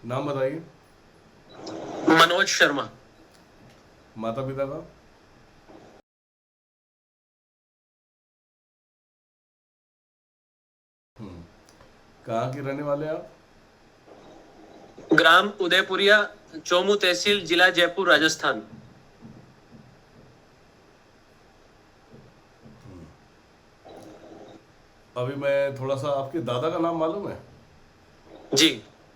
नाम बताइए। मनोज शर्मा। माता पिता का? कहाँ के रहने वाले हैं आप? ग्राम उदयपुरिया, चोमू तहसील, जिला जयपुर, राजस्थान। अभी मैं थोड़ा सा, आपके दादा का नाम मालूम है? जी।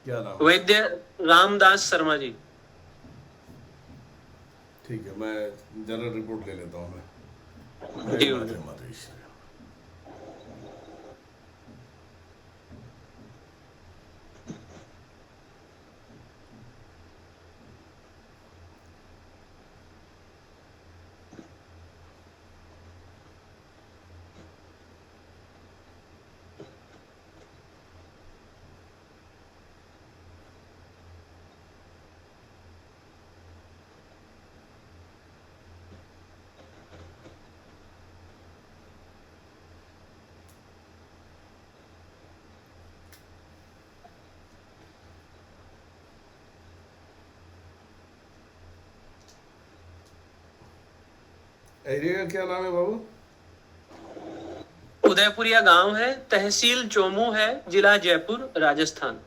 क्या नाम है? वैद्य रामदास शर्मा जी। ठीक है, मैं जनरल रिपोर्ट ले लेता हूँ मैं। जी जय माँ गुरुजी। जय माता। एरिया का क्या नाम है बाबू? उदयपुरिया गांव है, तहसील चोमू है, जिला जयपुर, राजस्थान।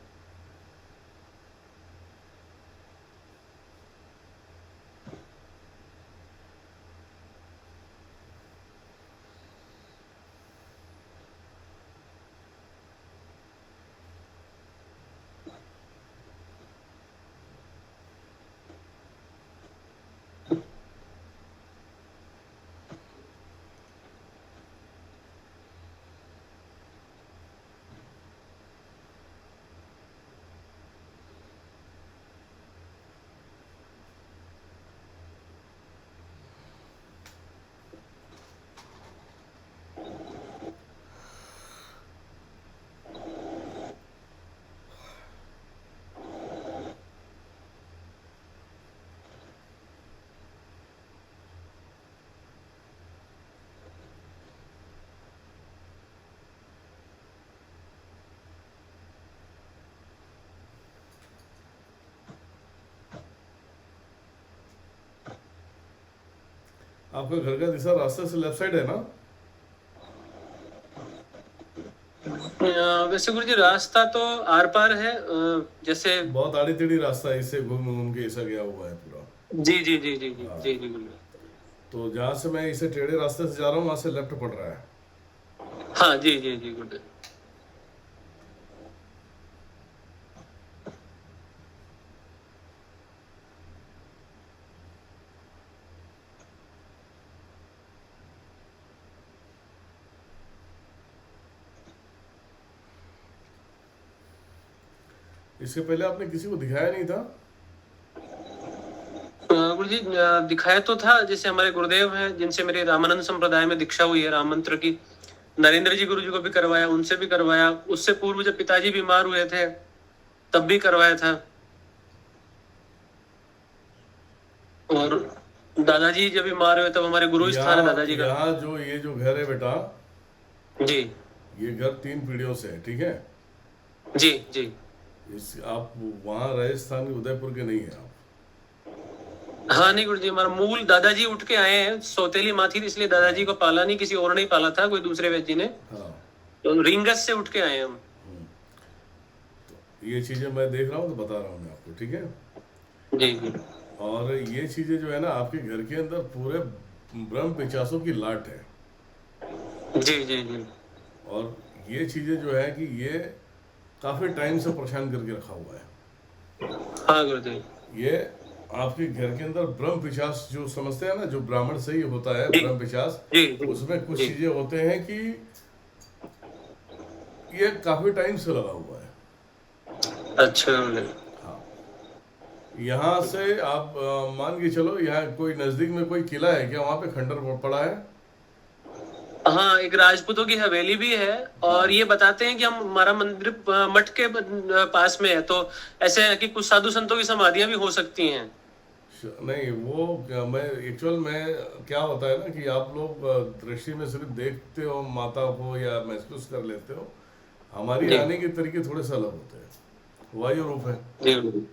आपका घर का दिशा रास्ते से लेफ्ट साइड है ना? वैसे गुरुजी रास्ता तो आर पार है, जैसे। बहुत आड़ी टेढ़ी रास्ता है, इससे घूम घूम के ऐसा गया हुआ है पूरा। जी जी जी जी जी हाँ, जी जी गुरुजी। तो जहाँ से मैं इसे टेढ़े रास्ते से जा रहा हूँ वहाँ से लेफ्ट पड़ रहा है। हाँ जी जी जी गुरुजी। इसके पहले आपने किसी को दिखाया नहीं था? गुरुजी दिखाया तो था, जैसे हमारे गुरुदेव हैं जिनसे मेरे रामानंद संप्रदाय में दीक्षा हुई है राम मंत्र की। नरेंद्र जी गुरुजी को भी करवाया, उनसे भी करवाया। उससे पूर्व जब पिताजी बीमार हुए थे तब भी करवाया था। और दादाजी जब बीमार हुए तब हमारे गुरु स्थान है यहाँ दादाजी का। यहाँ जो ये जो घर है बेटा, जी ये घर 3 पीढ़ियों से है, ठीक है? जी जी। इस आप वहाँ राजस्थान के उदयपुर के नहीं हैं आप। हाँ नहीं गुरुजी, हमारा मूल दादाजी उठ के आए हैं, सौतेली माँ थी इसलिए दादाजी को पाला नहीं, किसी और ने ही पाला था, कोई दूसरे व्यक्ति ने। हाँ, तो रिंगस से उठ के आए हैं हम। ये चीज़ें मैं देख रहा हूँ तो बता रहा हूँ मैं आपको, ठीक है? जी जी और ये चीज़ें जो है ना, आपके घर के अंदर पूरे ब्रह्म पिचासों की लाट है। जी जी जी। और ये चीज़ें जो है कि ये काफ़ी टाइम से परेशान करके रखा हुआ है। हाँ गुरुजी। ये आपके घर के अंदर ब्रह्म पिशाच जो समझते हैं ना, जो ब्राह्मण से ही होता है जी ब्रह्म पिशाच, जी जी उसमें कुछ जी। चीज़ें होते हैं कि ये काफ़ी टाइम से लगा हुआ है। अच्छा गुरुजी। हाँ, यहाँ से आप मान के चलो, यहाँ कोई नज़दीक में कोई किला है क्या? वहाँ पे खंडर पड़ा है? हाँ एक राजपूतों की हवेली भी है। और हाँ, ये बताते हैं कि हम हमारा मंदिर मठ के पास में है, तो ऐसे है कि कुछ साधु संतों की समाधियां भी हो सकती हैं। नहीं वो मैं एक्चुअल में क्या होता है ना कि आप लोग दृष्टि में सिर्फ देखते हो माता को या महसूस कर लेते हो। हमारी जी आने के तरीके थोड़े से अलग होते हैं। वायु रूप है। जी गुरुदेव।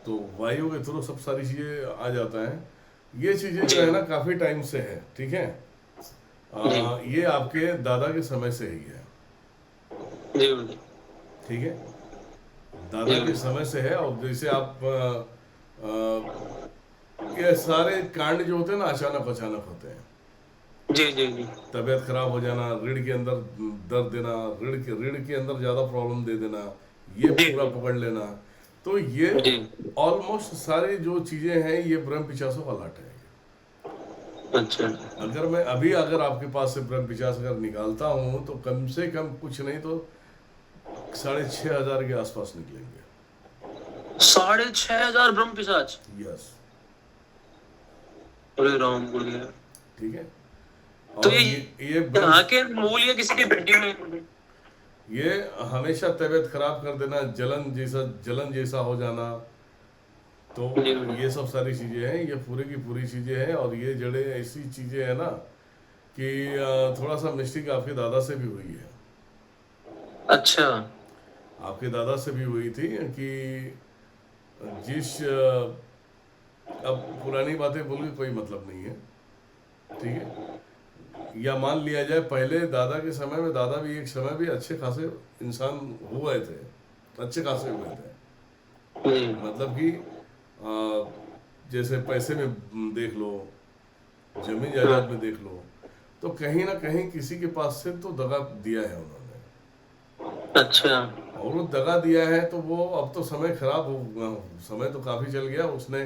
तो वायु के थ्रू सब सारी चीजें आ जाता है। ये चीजें जो जी है ना काफी टाइम से है, ठीक है। जी ये आपके दादा के समय से ही है, जी गुरुदेव। ठीक है। दादा जी के गुरुदेव। समय से है। और जैसे आप ये सारे कांड जो होते हैं ना अचानक अचानक होते हैं। जी जी जी तबीयत खराब हो जाना, रीढ़ के अंदर दर्द देना, रीढ़ के अंदर ज्यादा प्रॉब्लम दे देना, ये जी पूरा पकड़ लेना। तो ये जी। ऑलमोस्ट सारी जो चीजें हैं ये ब्रह्म पिचासों का लाट है। अच्छा। अगर आपके पास से ब्रह्म पिचास अगर निकालता हूं तो कम से कम कुछ नहीं तो 6,500 के आसपास निकलेंगे। 6,500 ब्रह्म पिशाच। यस। अरे राम गुरुदेव। ठीक है। तो और ये ये ब्रह्म यहाँ के मूल या किसी की हड्डी में? ये हमेशा तबीयत खराब कर देना, जलन जैसा हो जाना। तो जी गुरुदेव। ये सब सारी चीजें हैं, ये पूरी की पूरी चीजें हैं। और ये जड़ें ऐसी चीजें हैं ना कि थोड़ा सा मिस्टेक आपके दादा से भी हुई है। अच्छा। आपके दादा से भी हुई थी कि जिस अब पुरानी बातें बोल के कोई मतलब नहीं है, ठीक है। या मान लिया जाए पहले दादा के समय में, दादा भी एक समय भी अच्छे खासे इंसान हुए थे, अच्छे खासे हुए थे। जी मतलब कि जैसे पैसे में देख लो, जमीन हाँ। जायदाद में देख लो, तो कहीं ना कहीं किसी के पास से तो दगा दिया है उन्होंने। अच्छा। और वो दगा दिया है तो वो अब तो समय खराब हो, समय तो काफी चल गया। उसने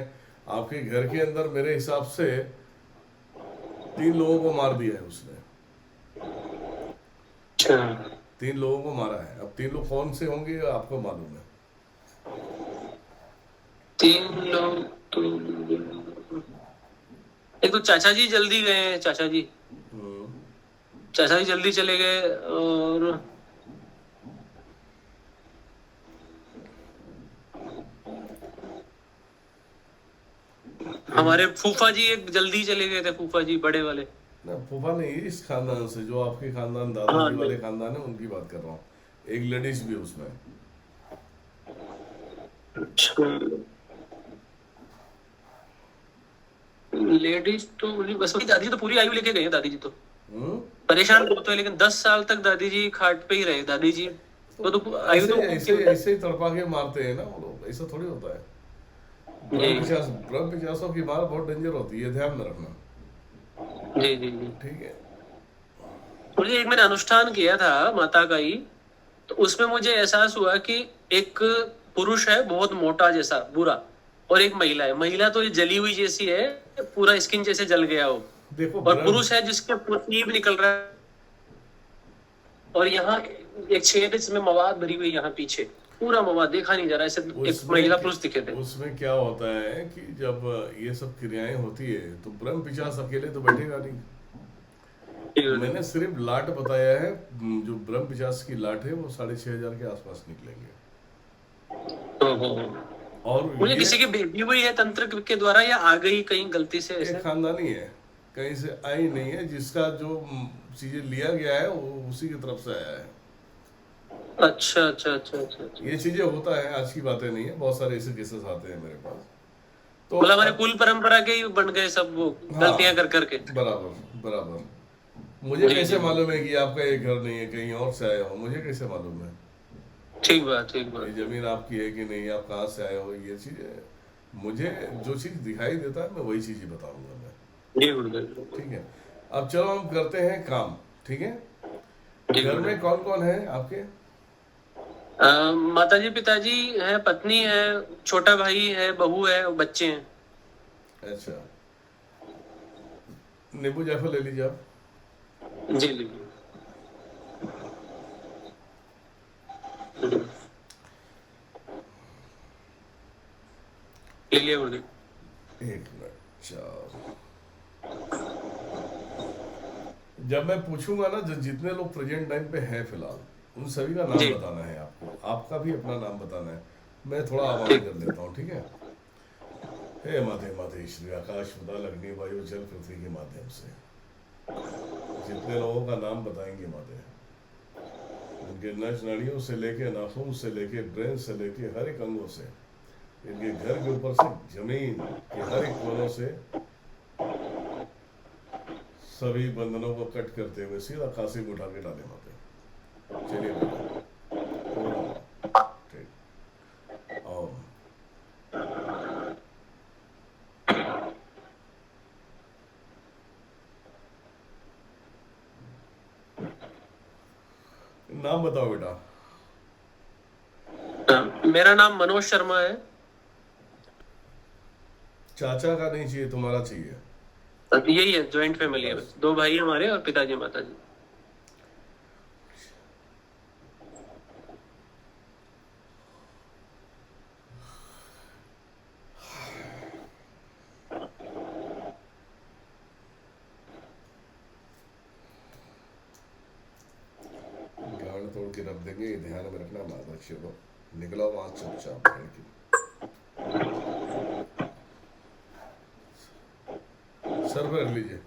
आपके घर के अंदर मेरे हिसाब से 3 लोगों को मार दिया है उसने। अच्छा। 3 लोगों को मारा है। अब 3 लोग कौन से होंगे आपको मालूम है? 3 लोग तो एक तो चाचा जी जल्दी गए हैं, चाचा जी। हम्म। चाचा जी जल्दी चले गए। और एक हमारे फूफा जी एक जल्दी चले गए थे, फूफा जी बड़े वाले। ना, फूफा नहीं, इस खानदान से जो आपके खानदान हाँ दादाजी नहीं। वाले खानदान है उनकी बात कर रहा हूँ। एक लेडीज भी उसमें। अच्छा। लेडीज तो नहीं, बस वही दादी तो पूरी आयु लेके गए हैं, दादी जी तो हम्म। परेशान बहुत हुए, लेकिन 10 साल तक दादी जी खाट पे ही रहे, दादी जी। वो तो तो आयु ऐसे तो खूब थी ऐसे उनकी। ऐसे ही तड़पा के मारते हैं ना वो लोग, ऐसा थोड़ी होता है। जी ब्रह्म पिचासों की मार बहुत डेंजर होती है, ध्यान में रखना। जी जी जी। ठीक है। मुझे एक मैंने अनुष्ठान किया था माता का ही, तो उसमें मुझे एहसास हुआ कि एक पुरुष है बहुत मोटा जैसा बुरा, और एक महिला है। महिला तो ये जली हुई जैसी है, पूरा स्किन जैसे जल गया हो। देखो और ब्रह्म पुरुष है जिसके पसीब निकल रहा है, और यहाँ एक छेद है जिसमें मवाद भरी हुई, यहाँ पीछे पूरा मवाद देखा नहीं जा रहा, ऐसे एक महिला पुरुष दिखे थे। उसमें क्या होता है कि जब ये सब क्रियाएं होती है तो ब्रह्म पिशाच अकेले तो बैठेगा नहीं। मैंने सिर्फ लाट बताया है। जो ब्रह्म पिशाच की लाट है वो 6,500 के आसपास निकलेंगे। और मुझे ये किसी की भेजी हुई है तंत्र के द्वारा, या आ गई कहीं गलती से एक ऐसे? खानदानी है, कहीं से आई नहीं है। जिसका जो चीजें लिया गया है वो उसी की तरफ से आया है। अच्छा अच्छा अच्छा अच्छा अच्छा। ये चीजें होता है, आज की बातें नहीं है, बहुत सारे ऐसे केसेस आते हैं मेरे पास। तो मतलब हमारे कुल परंपरा के ही बन गए सब वो, गलतियां हाँ, कर करके। बराबर बराबर। मुझे जी कैसे जी। मालूम है कि आपका ये घर नहीं है, कहीं और से आए हो? मुझे कैसे मालूम है ठीक बात, ठीक ये बात। जमीन आपकी है कि नहीं, आप कहाँ से आए हो? ये चीजें मुझे जो चीज दिखाई देता है मैं वही चीज ही बताऊंगा मैं। जी गुरुदेव। ठीक है। अब चलो हम करते हैं काम, ठीक है। जी घर में गुरुदेव। कौन कौन है आपके? माता जी, पिताजी है, पत्नी है, छोटा भाई है, बहू है, और बच्चे हैं। अच्छा, नींबू जायफल ले लीजिए आप। जी जी। ले लिया गुरुदेव। 1 मिनट, चार। जब मैं पूछूंगा ना, जो जितने लोग प्रेजेंट टाइम पे हैं फिलहाल, उन सभी का नाम जी बताना है आपको। आपका भी अपना नाम बताना है। मैं थोड़ा आवाज ठीक। कर लेता हूँ, ठीक है। हे माते माते श्री आकाश पाताल अग्नि वायु जल पृथ्वी के माध्यम से जितने लोगों का नाम बताएंगे माते, उनके इनके नस नाड़ियों से लेके नाखून से लेके ब्रेन से लेके हर एक अंगों से, इनके घर के ऊपर से जमीन के हर एक कोनों से सभी बंधनों को कट करते हुए सीधा काशी में उठा के डाले माते। चलिए बेटा, ठीक। और नाम बताओ बेटा। मेरा नाम मनोज शर्मा है। चाचा का नहीं चाहिए, तुम्हारा चाहिए। यही है, ज्वाइंट फैमिली है, बस 2 भाई हमारे और पिताजी माताजी। गाड़ तोड़ के रख देंगे, ये ध्यान में रखना। माता को निकला वहां चुपचाप बैठ के। सर पे रख लीजिए।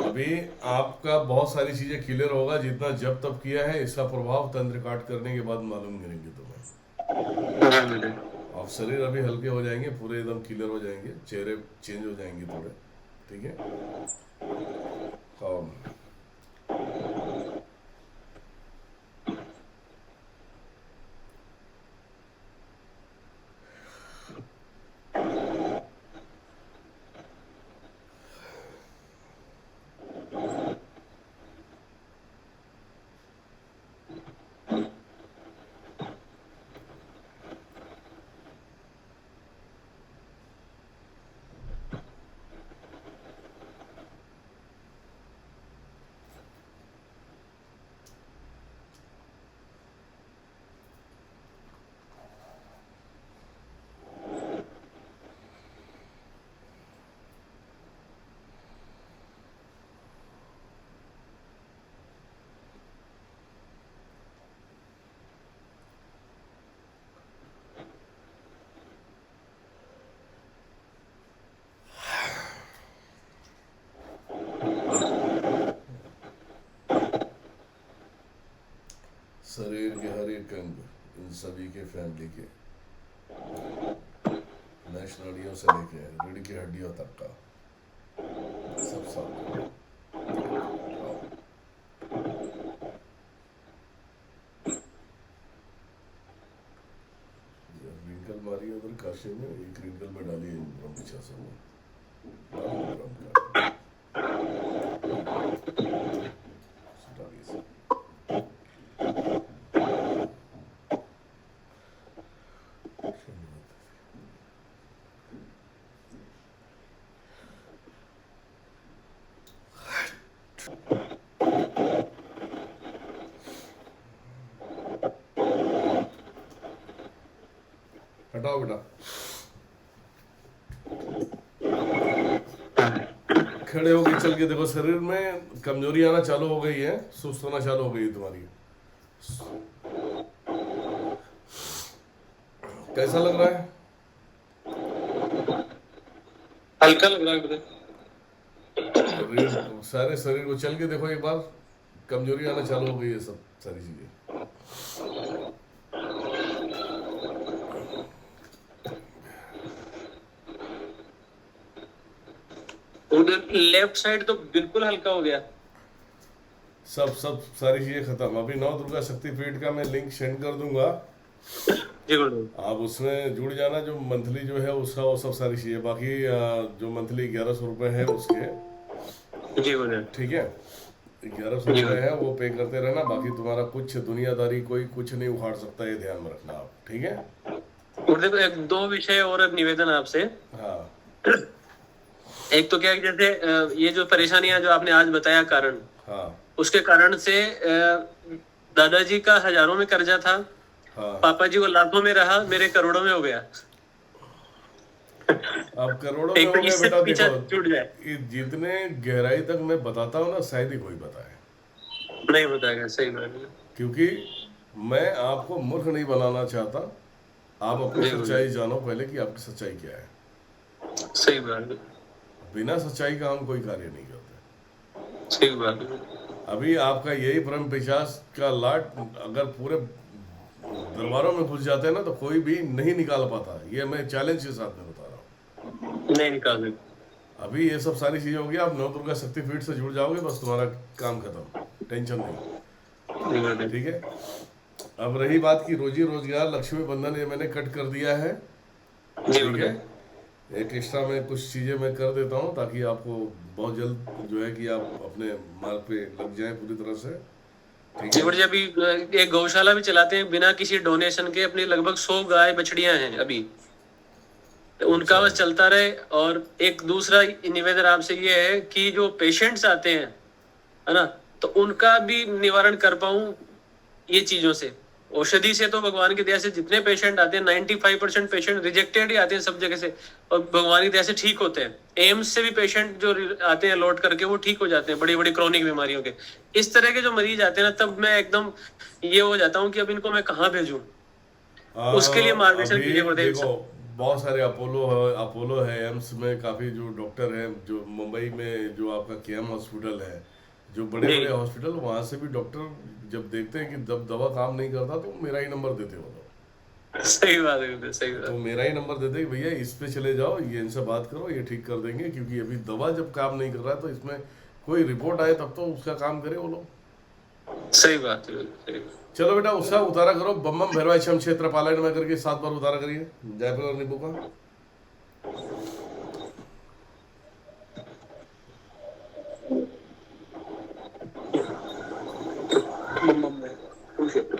अभी आपका बहुत सारी चीजें क्लियर होगा, जितना जब तब किया है इसका प्रभाव तंत्र काट करने के बाद मालूम करेंगे तुम्हें। आप शरीर अभी हल्के हो जाएंगे, पूरे एकदम क्लियर हो जाएंगे, चेहरे चेंज हो जाएंगे थोड़े, ठीक है। हाँ, शरीर के हर एक अंग, इन सभी के फैमिली के, नस नाड़ियों से लेके रीढ़ की हड्डियों तक का सब साफ। रिंकल मारी उधर काशी में, एक रिंकल में डाली ब्रह्मचारी में। हटाओ बेटा। खड़े होके चल के देखो, शरीर में कमजोरी आना चालू हो गई है, सुस्त होना चालू हो गई है तुम्हारी। कैसा लग रहा है? हल्का लग रहा है। सारे शरीर को चल के देखो एक बार, कमजोरी आना चालू हो गई है, सब सारी चीजें। उधर लेफ्ट साइड तो बिल्कुल हल्का हो गया। सब सारी चीजें खत्म। अभी 9 दुर्गा शक्तिपीठ का मैं लिंक सेंड कर दूंगा, आप उसमें जुड़ जाना। जो मंथली जो है उसका वो सब सारी चीजें, बाकी जो मंथली 1100 रुपए है उसके, ठीक है, 1100 रुपए है वो पे करते रहना। बाकी तुम्हारा कुछ दुनियादारी कोई कुछ नहीं उखाड़ सकता, ये ध्यान में रखना आप, ठीक है। और देखो, 1-2 विषय और निवेदन आपसे। हाँ, एक तो क्या है, जैसे ये जो परेशानियां जो आपने आज बताया कारण, हाँ, उसके कारण से दादाजी का हजारों में कर्जा था, हाँ। पापा जी को लाखों में रहा, मेरे करोड़ों में हो गया। अब करोड़ों में हो गए बेटा। देखो, ये जितने गहराई तक मैं बताता हूँ ना, शायद ही कोई बताए, नहीं बताएगा। सही बात है, क्योंकि मैं आपको मूर्ख नहीं बनाना चाहता। आप अपनी सच्चाई जानो पहले कि आपकी सच्चाई क्या है। सही बात है। बिना सच्चाई का हम कोई कार्य नहीं करते। सही बात है। अभी आपका यही ब्रह्म पिशाच का लाट अगर पूरे दरबारों में घुस जाते हैं ना तो कोई भी नहीं निकाल पाता। ये मैं चैलेंज के साथ में बता रहा हूँ। नहीं निकाल सकते। अभी ये सब सारी चीजें होगी, आप नवदुर्गा शक्तिपीठ से जुड़ जाओगे, बस तुम्हारा काम खत्म, टेंशन नहीं। ठीक है। अब रही बात की रोजी रोजगार, लक्ष्मी बंधन ये मैंने कट कर दिया है। जी ठीक है। गुरुदेव। एक एक्स्ट्रा में कुछ चीजें मैं कर देता हूँ ताकि आपको बहुत जल्द जो है कि आप अपने मार्ग पे लग जाएं पूरी तरह से। ठीक जी है। गुरुजी, अभी एक गौशाला भी चलाते हैं बिना किसी डोनेशन के, अपनी लगभग 100 गाय बछड़ियां हैं अभी, तो उनका बस चलता रहे। और एक दूसरा निवेदन आपसे ये है कि जो पेशेंट्स आते हैं, है ना, तो उनका भी निवारण कर पाऊं ये चीजों से। औषधि से तो भगवान की दया से जितने पेशेंट आते हैं 95% पेशेंट रिजेक्टेड ही आते हैं सब जगह से, और भगवान की दया से ठीक होते हैं। एम्स से भी पेशेंट जो आते हैं लौट करके वो ठीक हो जाते हैं, बड़ी बड़ी क्रोनिक बीमारियों के। इस तरह के जो मरीज आते हैं ना, तब मैं एकदम ये हो जाता हूँ कि अब इनको मैं कहाँ भेजूं। उसके लिए मार्गदर्शन कीजिए अभी गुरुदेव। देखो, बहुत सारे अपोलो है, एम्स में काफ़ी जो डॉक्टर हैं, जो मुंबई में जो आपका केएम हॉस्पिटल है, जो बड़े बड़े हॉस्पिटल, वहाँ से भी डॉक्टर जब देखते हैं कि जब दवा काम नहीं करता तो मेरा ही नंबर देते वो लोग। सही बात है गुरुदेव, सही बात। तो मेरा ही नंबर देते कि भैया इस पे चले जाओ, ये इनसे बात करो, ये ठीक कर देंगे। क्योंकि अभी दवा जब काम नहीं कर रहा है तो इसमें कोई रिपोर्ट आए तब तो उसका काम करे वो लोग। सही बात है, सही बात। चलो बेटा, उसका उतारा करो, बम बम भैरवाय छम क्षेत्र पालायन में करके 7 बार उतारा करिए जायफल और नींबू का। बम बम छम क्षेत्र,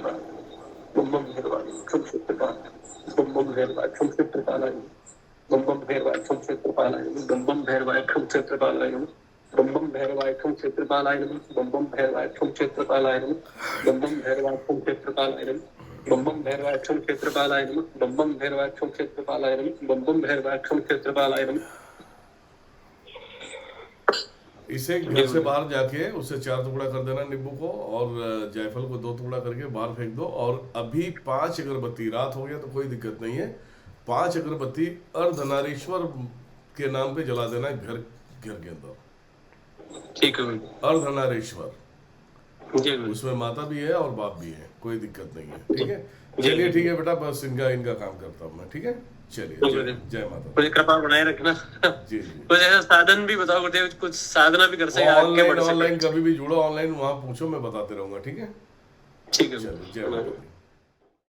बम बम भैरवाय छम क्षेत्र, बम बम भैरवाय छम क्षेत्र पालाय, बम बम भैरवाय छम क्षेत्र पालाय, बम बम भैरवाय छम क्षेत्र पालाय, बम बम भैरवाय छम क्षेत्र पालाय, बम बम भैरवाय छम क्षेत्र पालाय, बम बम भैरवाय छम क्षेत्र पालाय, बम बम भैरवाय छम क्षेत्र पालाय, बम बम भैरवाय छम क्षेत्र पालाय, बम बम भैरवाय छम क्षेत्र पालाय। इसे घर से बाहर जाके उससे 4 टुकड़ा कर देना नींबू को, और जायफल को 2 टुकड़ा करके बाहर फेंक दो। और अभी 5 अगरबत्ती, रात हो गया तो कोई दिक्कत नहीं है, 5 अगरबत्ती अर्धनारीश्वर के नाम पे जला देना घर के अंदर। ठीक है। अर्धनारीश्वर, जी उसमें माता भी है और बाप भी है, कोई दिक्कत नहीं है। ठीक है। चलिए ठीक है बेटा, बस इनका काम करता हूँ मैं। ठीक है, चलिए, जय माता। मुझे कृपा बनाए रखना। जी जी। कुछ ऐसा साधन भी बताओ गुरुदेव, कुछ साधना भी कर सके, आगे बढ़ सके। ऑनलाइन कभी भी जुड़ो, ऑनलाइन वहां पूछो, मैं बताते रहूंगा। ठीक है, ठीक है। चलो, जय माता दी।